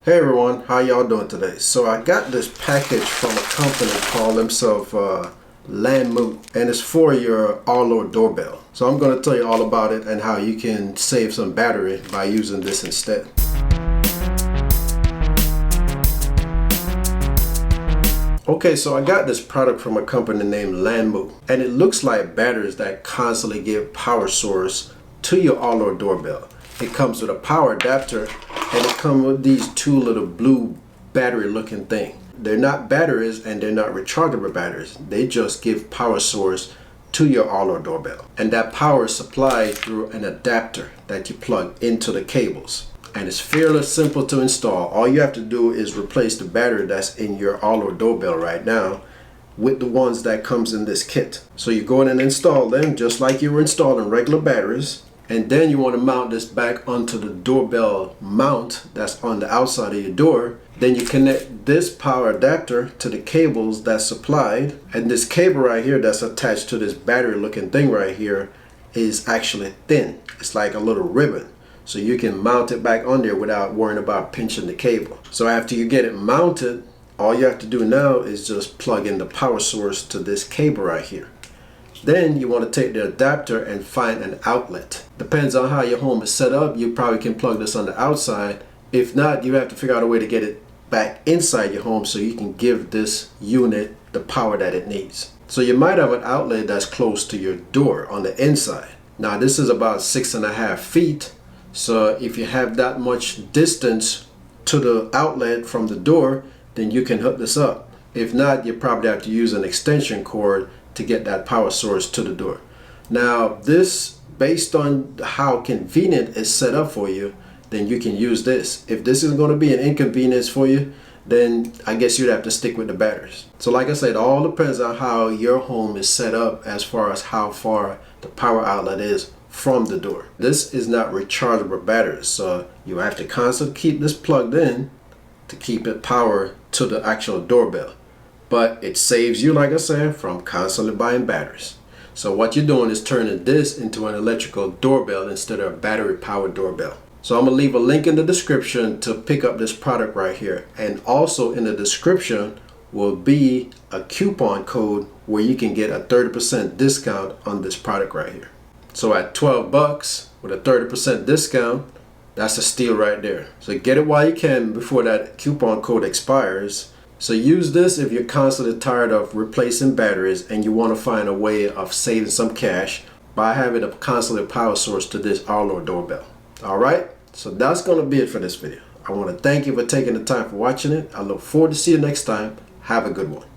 Hey everyone, how y'all doing today? So I got this package from a company called themselves LANMU, and it's for your Arlo doorbell. So I'm going to tell you all about it and how you can save some battery by using this instead. Okay, so I got this product from a company named LANMU, and it looks like batteries that constantly give power source to your Arlo doorbell. It comes with a power adapter, and it comes with these two little blue battery looking things. They're not batteries and they're not rechargeable batteries. They just give power source to your Arlo doorbell. And that power is supplied through an adapter that you plug into the cables. And it's fairly simple to install. All you have to do is replace the battery that's in your Arlo doorbell right now with the ones that comes in this kit. So you go in and install them just like you were installing regular batteries. And then you want to mount this back onto the doorbell mount that's on the outside of your door. Then you connect this power adapter to the cables that's supplied. And this cable right here that's attached to this battery looking thing right here is actually thin. It's like a little ribbon. So you can mount it back on there without worrying about pinching the cable. So after you get it mounted, all you have to do now is just plug in the power source to this cable right here. Then you want to take the adapter and find an outlet. Depends on how your home is set up. You probably can plug this on the outside. If not, you have to figure out a way to get it back inside your home so you can give this unit the power that it needs. So you might have an outlet that's close to your door on the inside. Now this is about 6.5 feet. So if you have that much distance to the outlet from the door, then you can hook this up. If not, you probably have to use an extension cord to get that power source to the door. Now this, based on how convenient it's set up for you, then you can use this. If this is going to be an inconvenience for you, then I guess you'd have to stick with the batteries. So like I said, all depends on how your home is set up as far as how far the power outlet is from the door. This is not rechargeable batteries, so you have to constantly keep this plugged in to keep it power to the actual doorbell. But it saves you, like I said, from constantly buying batteries. So what you're doing is turning this into an electrical doorbell instead of a battery powered doorbell. So I'm gonna leave a link in the description to pick up this product right here. And also in the description will be a coupon code where you can get a 30% discount on this product right here. So at 12 bucks with a 30% discount, that's a steal right there. So get it while you can before that coupon code expires. So use this if you're constantly tired of replacing batteries and you want to find a way of saving some cash by having a constant power source to this Arlo doorbell. Alright, so that's going to be it for this video. I want to thank you for taking the time for watching it. I look forward to see you next time. Have a good one.